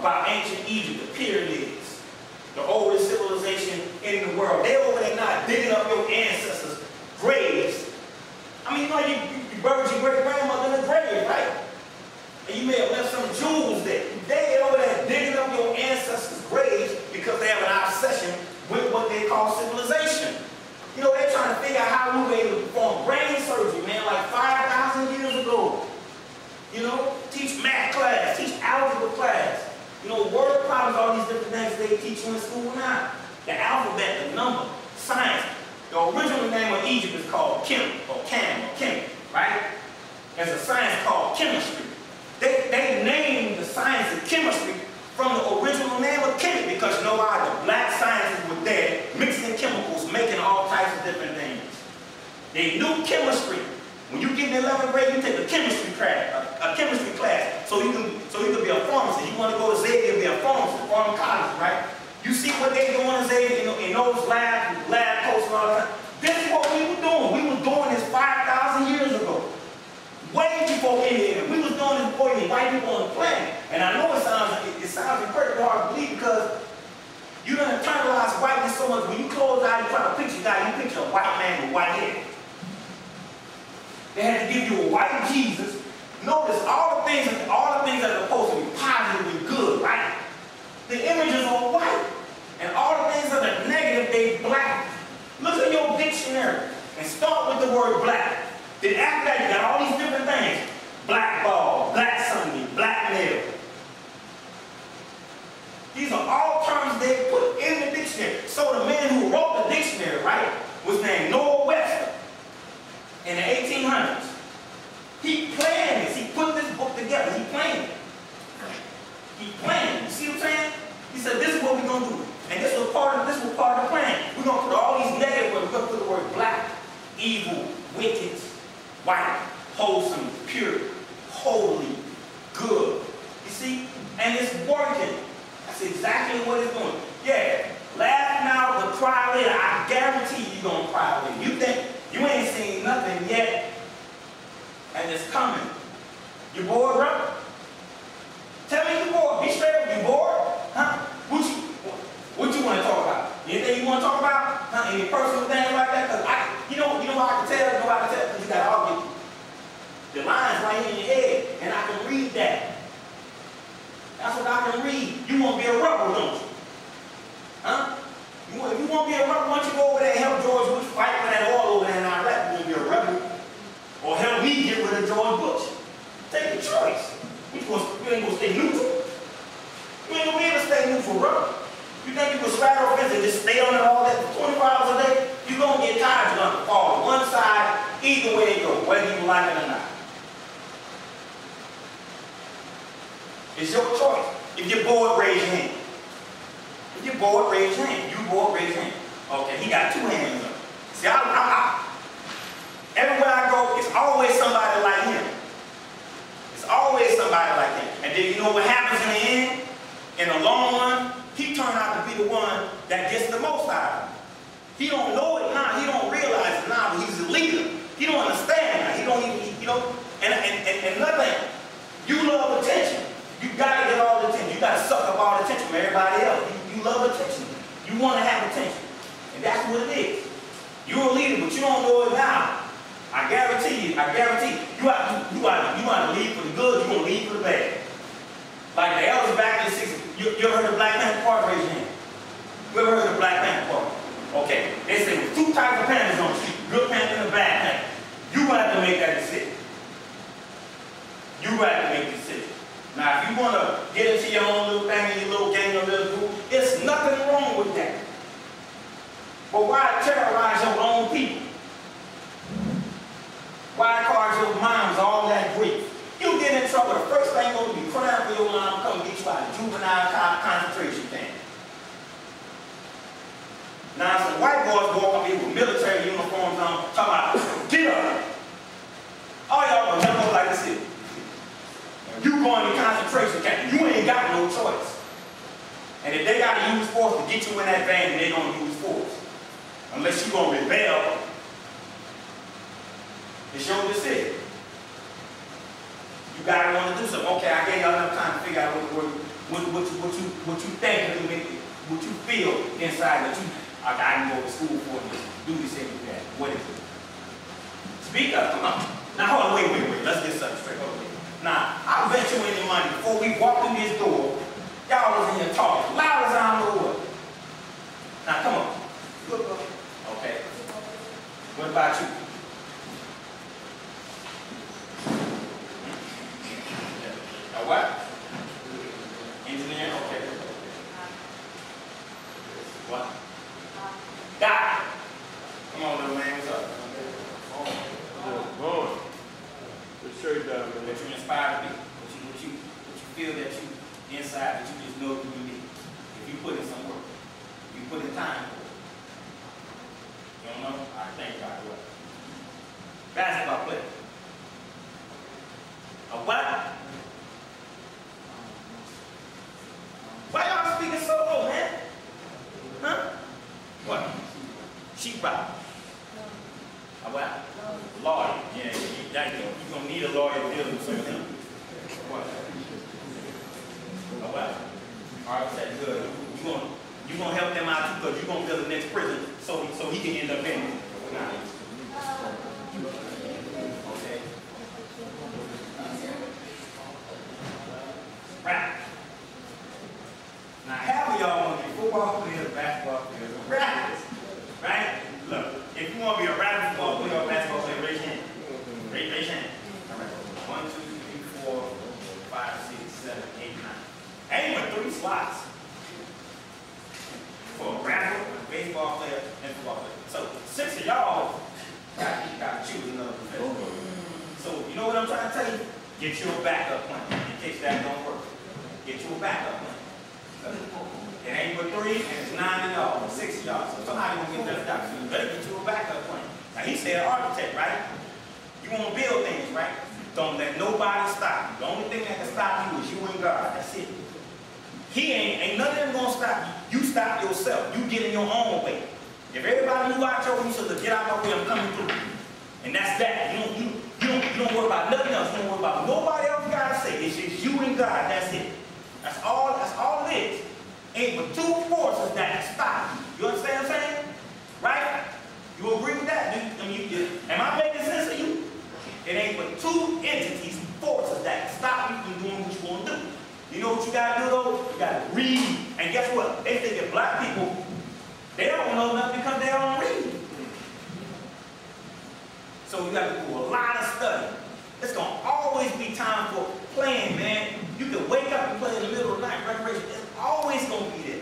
about ancient Egypt, the pyramids, the oldest civilization in the world. They're over there now digging up your ancestors' graves. I mean, you know, you buried your great-grandmother in the grave, right? And you may have left some jewels there. They're over there digging up your ancestors' graves because they have an obsession with what they call civilization. You know, they're trying to figure out how we were able to perform brain surgery, man, like 5,000 years ago. You know, teach math class, teach algebra class. You know, word problems, all these different things they teach you in school now. The alphabet, the number, science. The original name of Egypt is called Kim, or Cam, or Kim, right? There's a science called chemistry. They named the science of chemistry from the original name of Kemet because you know why? The black scientists were there mixing chemicals, making all types of different things. They knew chemistry. When you get in the 11th grade, you take a chemistry class, so you can be a pharmacist. You want to go to Xavier and be a pharmacist, pharmacologist, right? You see what they doing in Xavier, in those lab coats and all that. This is what we were doing. We were doing this 5,000 years ago. Way before Indian. We was doing this before any white people on the planet. And I know it sounds incredibly hard to believe because you don't internalize whiteness so much. When you close out, you try to picture that, you picture a white man with white hair. They had to give you a white Jesus. Notice all the things that are supposed to be positive and good, right? The images are white. And all the things that are negative, they black. Look at your dictionary and start with the word black. Then after that, you got all these different things. Black ball, black Sunday, black male. These are all terms they put in the dictionary. So the man who wrote the dictionary, right, was named Noah Webster in the 1800s. He planned this. He put this book together. He planned it. He planned it. You see what I'm saying? He said, this is what we're going to do. And this was part of the plan. We're going to put all these negative words. We're going to put the word black, evil, wicked, white, wholesome, pure, holy, good. You see? And it's working. That's exactly what it's doing. Yeah, laugh now but cry later. I guarantee you're going to cry later. You think you ain't seen nothing yet, and it's coming. You bored, bro? Tell me you bored. Be straight up. You bored? Huh? What you want to talk about? Anything you want to talk about? Huh? Any personal thing like that? Because you know how I can tell? You know how I can tell? Because you got to argue. The line's right here in your head, and I can read that. That's what I can read. You want to be a rebel, don't you? Huh? If you want to be a rebel, why don't you go over there and help George Bush fight for that oil over there in Iraq? You want to be a rebel? Or help me get rid of George Bush? Take your choice. You ain't going to stay neutral. You ain't going to be able to stay neutral, bro. You think you can straddle a fence and just stay on it all day for 24 hours a day? You're going to get tired. You're going to fall to one side, either way you go, whether you like it or not. It's your choice. If you're bored, raise your hand. If you're bored, raise your hand. You bored, raise your hand. Okay, he got two hands up. See, everywhere I go, it's always somebody like him. It's always somebody like him. And then you know what happens in the end? In the long run, he turned out to be the one that gets the most out of it. He don't know it now. He don't realize it now, but he's a leader. He don't understand now. He don't even, you know, and another thing, you love attention. You got to get all the attention. You got to suck up all the attention from everybody else. You love attention. You want to have attention. And that's what it is. You're a leader, but you don't know it now. I guarantee you, you want to lead for the good, you're going to lead for the bad. Like the elders back in the 60s, you ever heard of the Black Panther Party? Raise your hand. You ever heard of the Black Panther Party? Okay, they say there's two types of panthers on the street, good panther and a bad panther. You have to make that decision. You have to make the decision. Now, if you want to get into your own little thing, your little gang, your little group, there's nothing wrong with that. But why terrorize your own people? Why cause your moms all that grief? You get in trouble, the first thing you're going to be crying for your mom come get you out of juvenile concentration camp. Now, some white boys walk up here with military uniforms on, talking about, get up. All y'all going to jump up like this here. You going to concentration camp, you ain't got no choice. And if they got to use force to get you in that van, they're going to use force. Unless you're going to rebel, it's your decision. You got to want to do something. Okay, I gave y'all enough time to figure out what you think, what you feel inside that you, I can go to school for this, do this and do that. What is it? Speak up, come on. Now hold on, wait. Let's get something straight. Okay. Now, I'll bet you any money before we walk through this door, y'all was in here talking loud as I don't know what. Now come on. Okay. What about you? Now what? Engineer? Okay. What? Die. Come on, little man. What's up? Going. Just straight down, man. What you inspire to be. What you feel that you inside that you just know you need. If you put in some work. If you put in time for it. You don't know? I thank God. What? Basketball player. A what? Why y'all speaking so low, man? Huh? What? Sheetrock. A what? Lawyer. Yeah, you're going to need a lawyer to deal with something. What? A what? All right, that's good. You're going to help them out too because you're going to build the next prison so he can end up in it. Okay. Right. Now, half of y'all want to be football players, basketball players, rappers, right? Look, if you want to be a rapper, football player, or basketball player, raise your hand. Raise your hand. All right. 1, 2, 3, 4, 5, 6, 7, 8, 9. Ain't but 3 slots for a rapper, a baseball player, and football player. So 6 of y'all got to choose another profession. So you know what I'm trying to tell you? Get you a backup plan in case that don't work. Get you a backup plan. It ain't but 3 and it's 9 of y'all, 6 of y'all. So somebody gonna get left out. So you better get you a backup plan. Now he said architect, right? You want to build things, right? Don't let nobody stop you. The only thing that can stop you is you and God. That's it. He ain't none of them gonna stop you. You stop yourself. You get in your own way. If everybody knew out your way, you said, get out of my way, I'm coming through. And that's that. You don't worry about nothing else. You don't worry about nobody else gotta say. It's just you and God. That's it. That's all it is. Ain't but 2 forces that can stop you. You understand what I'm saying? Right? You agree with that? Am I making sense to you? It ain't but 2 entities, forces that can stop you from doing what you want to do. You know what you gotta do though? You gotta read. And guess what? They think that black people, they don't know nothing because they don't read. So you gotta do a lot of study. It's gonna always be time for playing, man. You can wake up and play in the middle of the night, recreation. It's always gonna be there.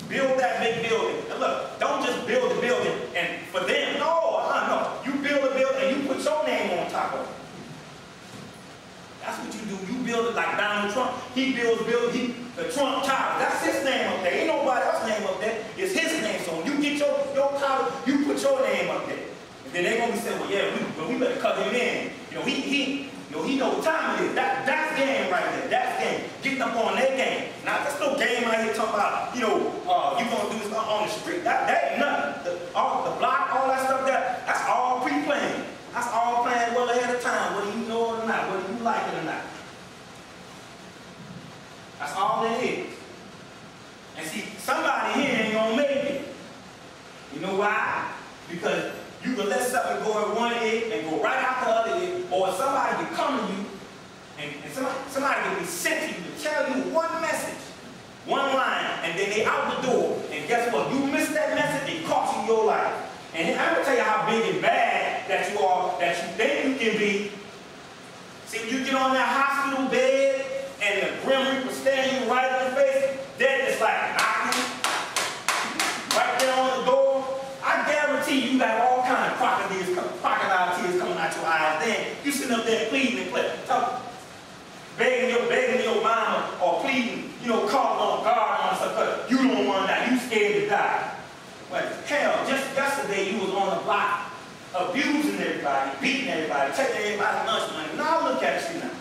Build that big building. And look, don't just build the building and for them. No. You build a building and you put your name on top of it. That's what you do. You build it like Donald Trump. He builds the Trump Tower. That's his name up there. Ain't nobody else's name up there. It's his name. So when you get your tower, you put your name up there. And then they're gonna be saying, well, yeah, we better cut him in. He know what time it is. That's game right there. That's game. Getting up on their game. Now there's no game out here talking about, you gonna do this on the street. That ain't nothing. The block, all that stuff that's all pre-planned. That's all planned well ahead of time, whether you know it or not, whether you like it or not. That's all it is. And see, somebody here ain't gonna make it. You know why? Because you can let something go in one egg and go right out the other egg, or somebody can come to you and somebody can be sent to you to tell you one message, one line, and then they out the door. And guess what? You miss that message, it costs you your life. And I'm gonna tell you how big and bad that you are, that you think you can be. See, when you get on that hospital bed and the Grim Reaper staring you right in the face, then it's like knocking right there on the door. I guarantee you got all kinds of crocodile tears coming out your eyes. Then you sitting up there pleading and begging your mama or pleading, calling on God on stuff because you don't want to die. You scared to die. Well, hell, just yesterday you was on the block abusing everybody, beating everybody, taking everybody's lunch money. Now look at you now.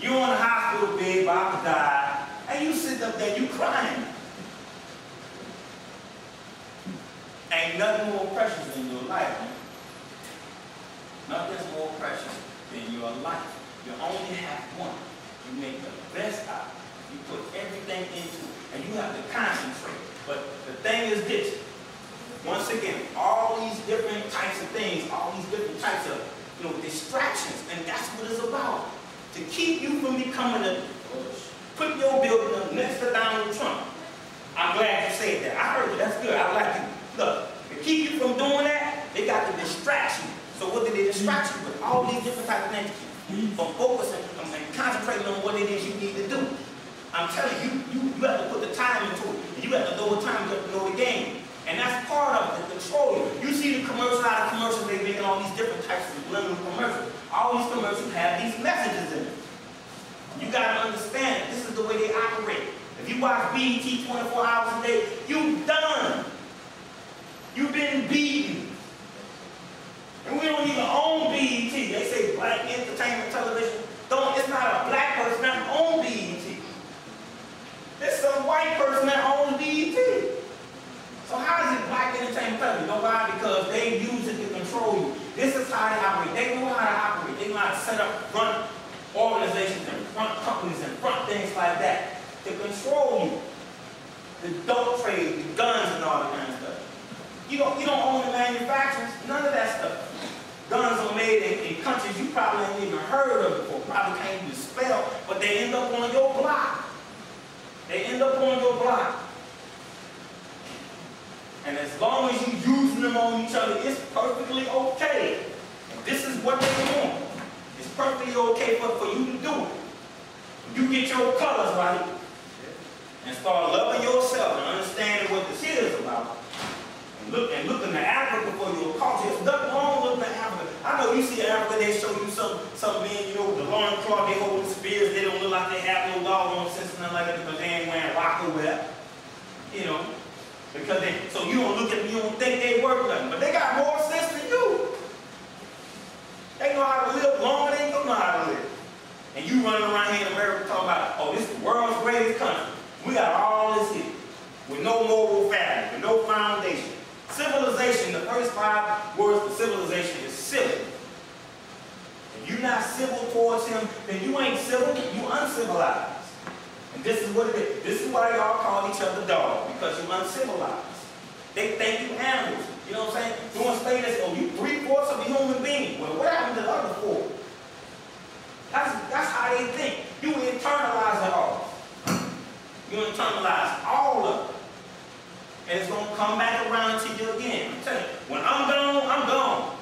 You on the hospital bed, about to die, and you sitting up there, you crying. Ain't nothing more precious than your life. Nothing's more precious than your life. You only have one. You make the best out of it. distractions, and that's what it's about. To keep you from becoming put your building up next to Donald Trump. I'm glad you said that. I heard you. That's good. I like you. Look, to keep you from doing that, they got to distract you. So what did they distract you with? All these different types of things to keep you from focusing and concentrating on what it is you need to do. I'm telling you, you have to put the time into it. And you have to know what time, you have to know the game. And that's part of it, to control you. You see the commercials, out of commercials, they making all these different types of subliminal commercials. All these commercials have these messages in them. You got to understand it. This is the way they operate. If you watch BET 24 hours a day, you done. You've been beaten. And we don't even own BET. They say black entertainment television. It's not a black person that owns BET. It's some white person that owns BET. So how is it black entertainment television? You know why? Because they use it to control you. This is how they operate. They know how to operate. They know how to set up front organizations and front companies and front things like that to control you. The dope trade, the guns and all that kind of stuff. You don't own the manufacturers, none of that stuff. Guns are made in countries you probably ain't even heard of before, probably can't even spell, but they end up on your block. They end up on your block. And as long as you using them on each other, it's perfectly okay. And this is what they want. It's perfectly okay for you to do it. You get your colors right and start loving yourself and understanding what this here is about. And looking at Africa for your culture. There's nothing wrong with looking at Africa. I know you see Africa, they show you some men, the long claw, they hold the spears, they don't look like they have no doggone sense and nothing like that because they ain't wearing rocker wear. Because so you don't look at them, you don't think they work nothing. But they got more sense than you. They know how to live longer than you know how to live. And you running around here in America talking about, oh, this is the world's greatest country. We got all this here with no moral fabric, with no foundation. Civilization, the first 5 words for civilization is civil. If you're not civil towards him, then you ain't civil, you uncivilized. And this is what it is. This is why y'all call each other dogs, because you're uncivilized. They think you animals. You know what I'm saying? Doing status, oh, you 3/4 of a human being. Well, what happened to the other 4? That's how they think. You internalize it all. You internalize all of it. And it's going to come back around to you again. I'm telling you, when I'm gone, I'm gone.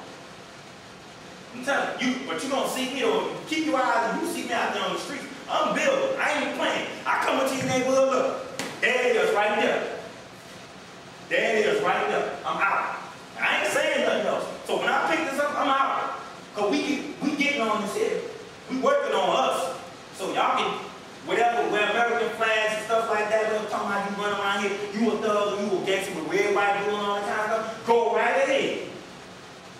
I'm telling you, but you're going to see me, or keep your eyes and you see me out there on the streets. I'm building. I ain't playing. I come into your neighborhood, look. There it is right there. There it is right there. I'm out. I ain't saying nothing else. So when I pick this up, I'm out. Because we getting on this here. We working on us. So y'all can, whatever, wear American flags and stuff like that, we're talking about you run around here, you a thug, you a gangster with red, white, blue, and all that kind of stuff. Go right ahead.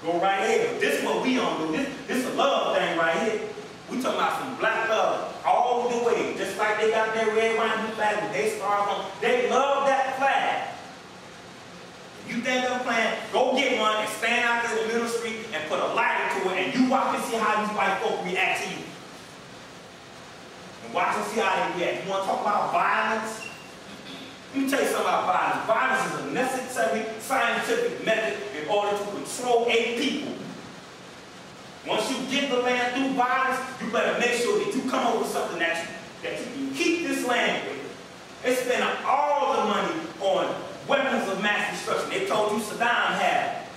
Go right ahead. This is what we don't do. This is a love thing right here. We talking about some black love all the way. Just like they got their red, white, blue flag with they stars on. They love that flag. If you think they're playing, go get one and stand out there in the middle of the street and put a light into it and you watch and see how these white folk react to you. And watch and see how they react. You want to talk about violence? Let me tell you something about violence. Violence is a necessary scientific method in order to control a people. Once you get the land through violence, you better make sure that you come up with something that you can keep this land with. They spend all the money on weapons of mass destruction. They told you Saddam had it.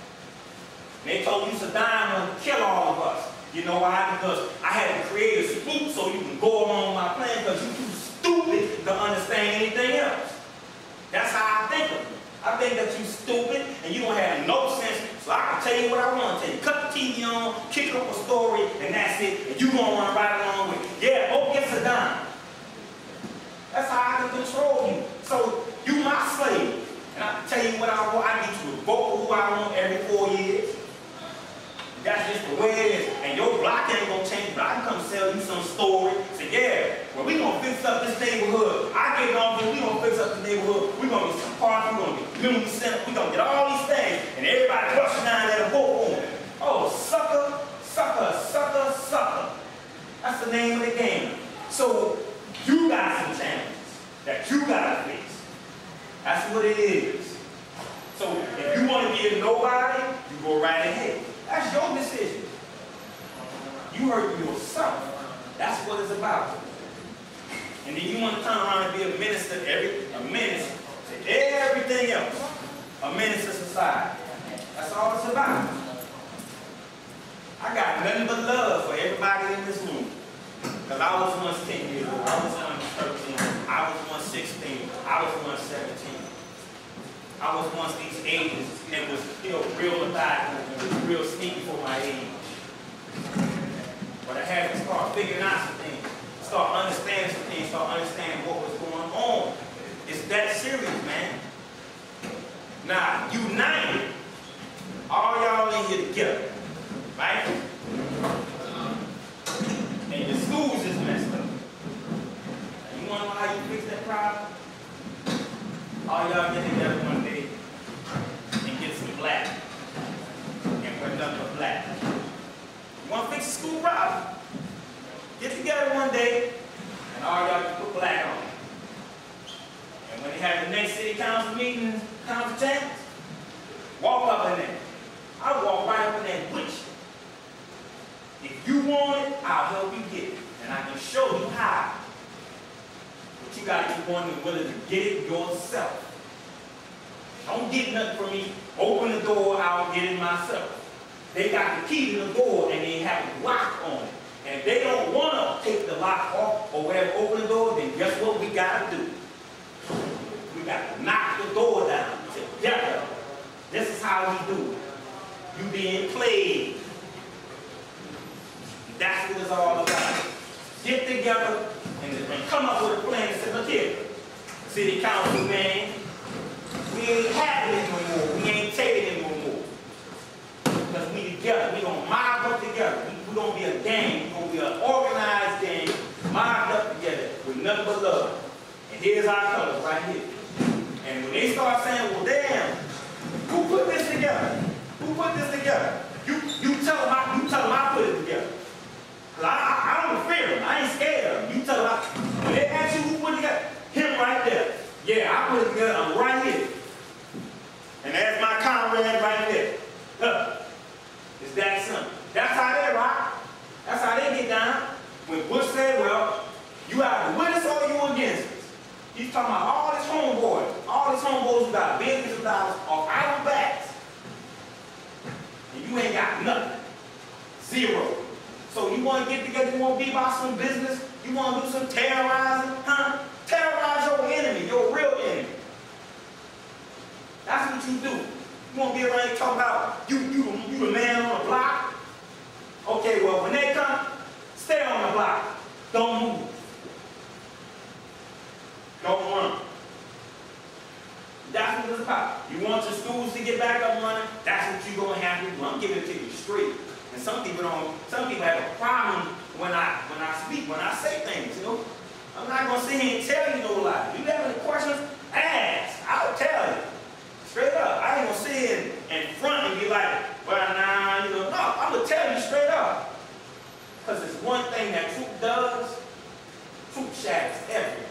They told you Saddam would kill all of us. You know why? Because I had to create a spook so you can go along my plan because you're too stupid to understand anything else. That's how I think of you. I think that you're stupid and you don't have no sense, so I can tell you what I want to tell you. Cut the TV on, kick up a story, and that's it. And you're going to want to ride along with it. Yeah, go get Saddam. That's how I can control you. So you my slave. And I can tell you what I want. I need you to vote for who I want every 4 years. That's just the way it is. And your block ain't going to change, but I can come sell you some story. Say, yeah, well, we're going to fix up this neighborhood. I get on this, we're going to fix up the neighborhood. We're going to get some parks, we're going to get community center, we're going to get all these things. And everybody rushing down there to vote for them. Oh, sucker, sucker, sucker, sucker. That's the name of the game. So you got some challenges that you got to fix. That's what it is. So if you want to be a nobody, you go right ahead. That's your decision. You hurting yourself. That's what it's about. And then you want to turn around and be a menace to everything else. A menace to society. That's all it's about. I got nothing but love for everybody in this room. Because I was once 10 years old, I was once 13, I was once 16, I was once 17. I was once these ages and was, real methodical and was real sneaky for my age. But I had to start figuring out some things, start understanding some things, start understanding what was going on. It's that serious, man. Now, united, all y'all in here together, right? And your schools is messed up. Now, you want to know how you fix that problem? All y'all get together one day and get some black and put nothing but black. You want to fix the school problem? Get together one day and all y'all can put black on it. And when they have the next city council meeting, council chambers, walk up in there. I'll walk right up in there with you. If you want it, I'll help you get it. And I can show you how. But you got to be one and willing to get it yourself. Don't get nothing from me. Open the door, I'll get it myself. They got the key to the door and they have a lock on it. And if they don't want to take the lock off or whatever, open the door, then guess what we got to do? We got to knock the door down together. This is how we do it. You being played. That's what it's all about. Get together and come up with a plan and say, look here, city council, man, we ain't having it no more. We ain't taking it no more. Because we together. We gonna mob up together. We gonna be a gang. We gonna be an organized gang, mobbed up together with nothing but love. And here's our colors right here. And when they start saying, well, damn, who put this together? Who put this together? You tell them I put it together. Cause I don't fear them. I ain't scared of them. You tell them when they ask you who put it together, him right there. Yeah, I put it together. I'm right here. And that's my comrade right there. Look, it's that simple. That's how they rock. That's how they get down. When Bush said, well, you either with us or you against us. He's talking about all his homeboys who got billions of dollars off our backs. And you ain't got nothing. Zero. So you want to get together, you want to be about some business, you want to do some terrorizing, huh? Terrorize your enemy, your real enemy. That's what you do. You want to be around here talking about you the man on the block? Okay, well, when they come, stay on the block. Don't move. Don't run. That's what it's about. You want your schools to get back up and running? That's what you're going to have to do. I'm giving it to you straight. And some people have a problem when I speak, when I say things, I'm not going to sit here and tell you no lie. If you have any questions, ask. I'll tell you. Straight up. I ain't going to sit here in front and be like, well, nah, no, I'm going to tell you straight up. Because it's one thing that truth does. Truth shatters everything.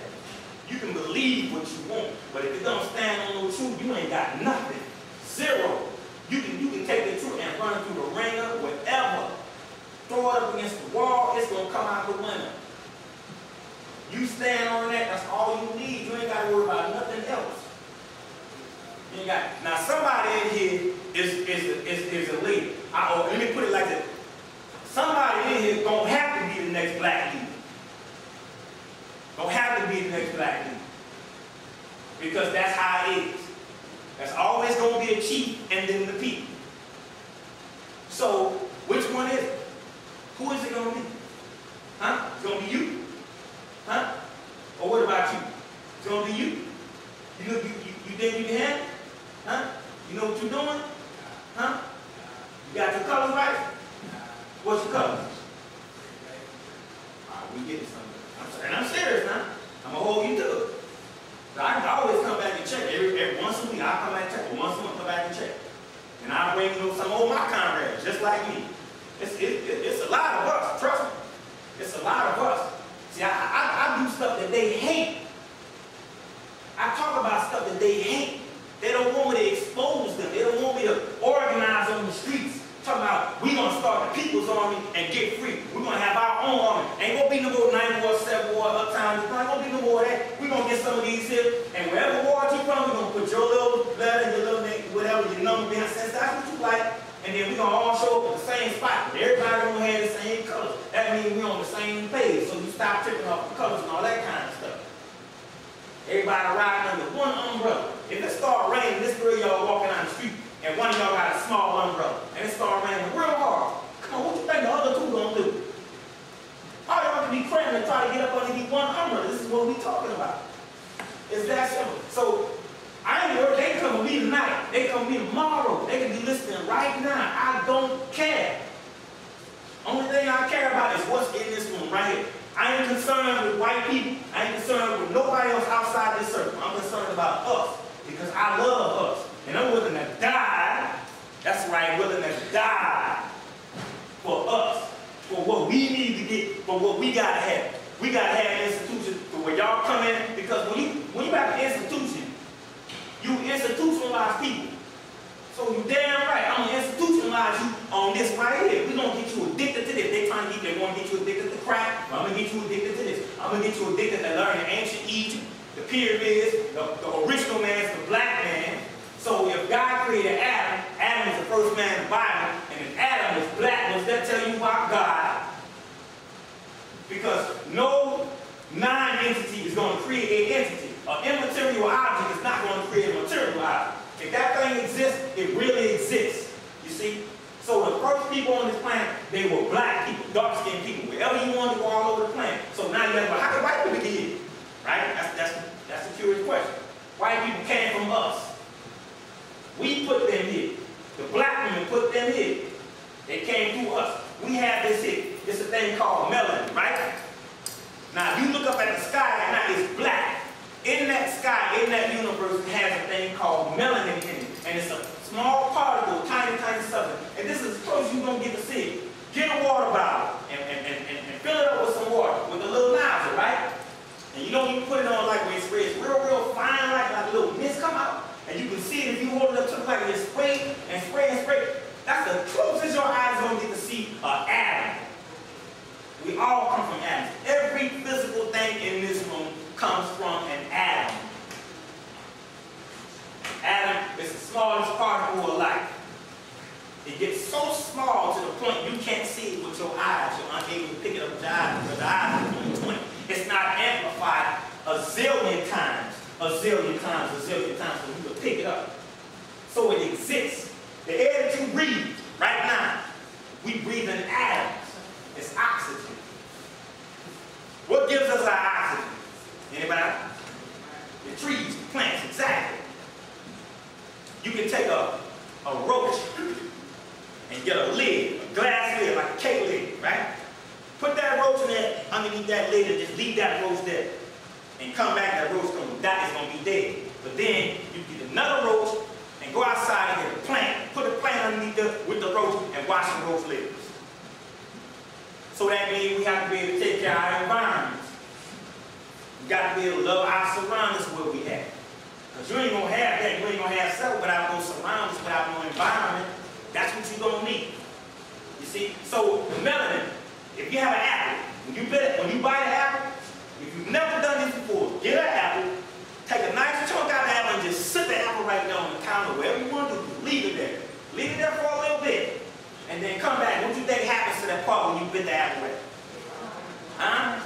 You can believe what you want, but if it don't stand on no truth, you ain't got nothing. Zero. You can take the truth and run it through the ringer, whatever. Throw it up against the wall, it's going to come out the window. You stand on that, that's all you need. You ain't got to worry about nothing else. You ain't got. Now, somebody in here is a leader. Let me put it like this. Somebody in here going to have to be the next black leader. Don't have to be the next black leader. Because that's how it is. That's always going to be a chief and then the people. So, which one is it? Who is it going to be? Huh? It's going to be you? Huh? Or what about you? It's going to be you? You think you can handle it? Huh? You know what you're doing? Huh? You got your colors right? What's your colors? All right, we getting something. And I'm serious now. I'm going to hold you to it. So I can always come back and check. Every once a week, I'll come back and check. Or once a month, come back and check. And I'll bring some of my comrades, just like me. It's a lot of us, trust me. It's a lot of us. See, I do stuff that they hate. I talk about stuff that they hate. They don't want me to expose them. They don't want me to organize on the streets. Talking about, we're going to start the People's Army and get free. We're tripping off the colors and all that kind of stuff. Everybody riding under one umbrella. If it start raining, this girl y'all walking down the street, and one of y'all got a small umbrella, and it start raining real hard. Come on, what you think the other two gonna do? All y'all can be cramming and try to get up underneath one umbrella. This is what we talking about. It's that simple. So I ain't heard they come with me tonight. They come with me tomorrow. They can be listening right now. I don't care. Only thing I care about is what's in this room right here. I ain't concerned with white people. I ain't concerned with nobody else outside this circle. I'm concerned about us because I love us. And I'm willing to die. That's right, willing to die for us, for what we need to get, for what we got to have. We got to have an institution where y'all come in, because when you have an institution, you institutionalize people. So you damn right, I'm going to institutionalize you on this right here. We're going to get you addicted to this. They want to get you addicted to crack. I'm going to get you addicted to this. I'm going to get you addicted to learning ancient Egypt, the pyramids, the original man, the black man. So if God created Adam, Adam is the first man in the Bible, and if Adam was black, does that tell you about God? Because no non-entity is going to create an entity. An immaterial object is not going to create a material object. If that thing exists, it really exists. You see? So the first people on this planet, they were black people, dark-skinned people, wherever you want to go all over the planet. So now you have, well, how did white people get here? Right? That's a curious question. White people came from us. We put them here. The black women put them here. They came through us. We have this here. It's a thing called melanin, right? Now, if you look up at the sky at night, it's black. In that sky, in that universe, it has a thing called melanin in it. And it's a small particle, tiny, tiny substance. And this is as close as you're going to get to see it. Get a water bottle and fill it up with some water with a little nozzle, right? And you don't even put it on like when it sprays real fine, like a little mist come out. And you can see it if you hold it up to the light and just spray and spray and spray. That's the closest your eyes are going to get to see an atom. We all come from atoms. Every physical thing in this room comes from an atom. Atom is the smallest particle of light. It gets so small to the point you can't see it with your eyes. You're unable to pick it up with your eyes because the eyes are only 20. It's not amplified a zillion times for you to pick it up. So it exists. The air that you breathe right now, we breathe in atoms. It's oxygen. What gives us our oxygen? Anybody? The trees, the plants, exactly. You can take a roach and get a lid, a glass lid, like a cake lid, right? Put that roach in there underneath that lid and just leave that roach there. And come back, that roach going to die, it's going to be dead. But then you get another roach and go outside and get a plant, put a plant underneath with the roach and wash the roach lids. So that means we have to be able to take care of our environments. We got to be able to love our surroundings where we at. Because you ain't going to have that. You ain't going to have self without no surroundings, without no environment. That's what you're going to need. You see? So the melanin, if you have an apple, when you buy an apple, if you've never done this before, get an apple, take a nice chunk out of the apple and just sit the apple right there on the counter, wherever you want to do, leave it there. Leave it there for a little bit. And then come back. What do you think happens to that part when you bit the apple with? Huh?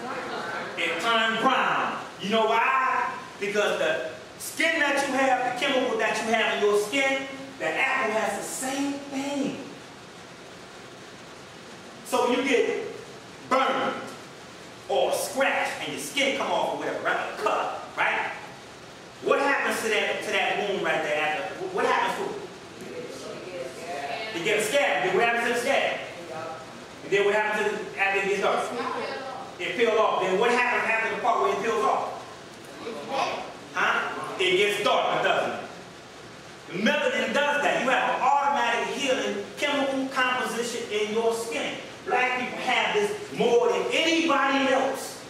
It turns brown. You know why? Because the skin that you have, the chemical that you have in your skin, the apple has the same thing. So you get burned or scratched and your skin come off or whatever, right? A cut, right? What happens to that wound right there after? What happens to it? You get a scab. Then what happens to the scab? And then what happens to it after it gets dark? It peels off. Then what happens after the part where it peels off? Huh? It gets darker, doesn't it? The melanin does that. You have an automatic healing chemical composition in your skin. Black people have this more than anybody else.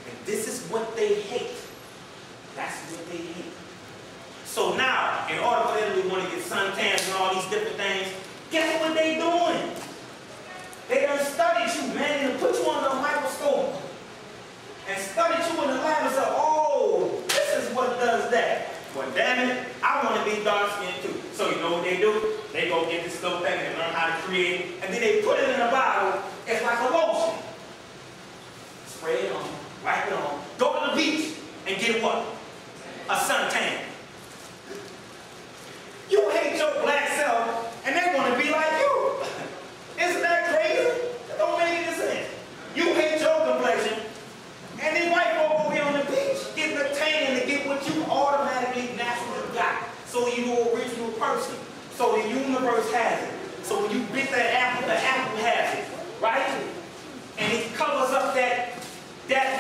And this is what they hate. That's what they hate. So now, in order for them to want to get suntans and all these different things, guess what they doing? They done studied you, man, and put you under a microscope. And studied you in the lab and said, oh, this is what does that. Well, damn it, I want to be dark-skinned too. So you know what they do? They go get this little thing and learn how to create it. And then they put it in a bottle. It's like a lotion. Spray it on and get what? A suntan. You hate your black self, and they want to be like you. Isn't that crazy? That don't make any sense. You hate your complexion, and then white folk over here on the beach getting a tan to get what you automatically naturally got. So you're an original person. So the universe has it. So when you bit that apple, the apple has it, right? And it covers up that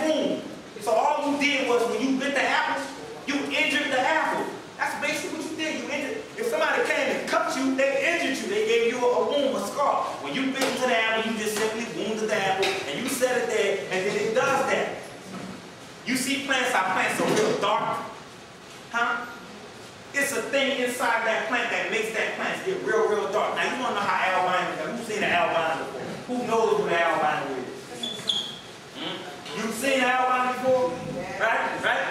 wound. So all you did was when you bit the apple, you injured the apple. That's basically what you did. You injured. If somebody came and cut you, they injured you. They gave you a wound, a scar. When you bit into the apple, you just simply wounded the apple, and you set it there, and then it does that. You see plants, our plants are real dark, huh? It's a thing inside that plant that makes that plant get real, real dark. Now, you want to know how albino is. Who's seen an albino before? Who knows what an albino is? You've seen an albino before? Right?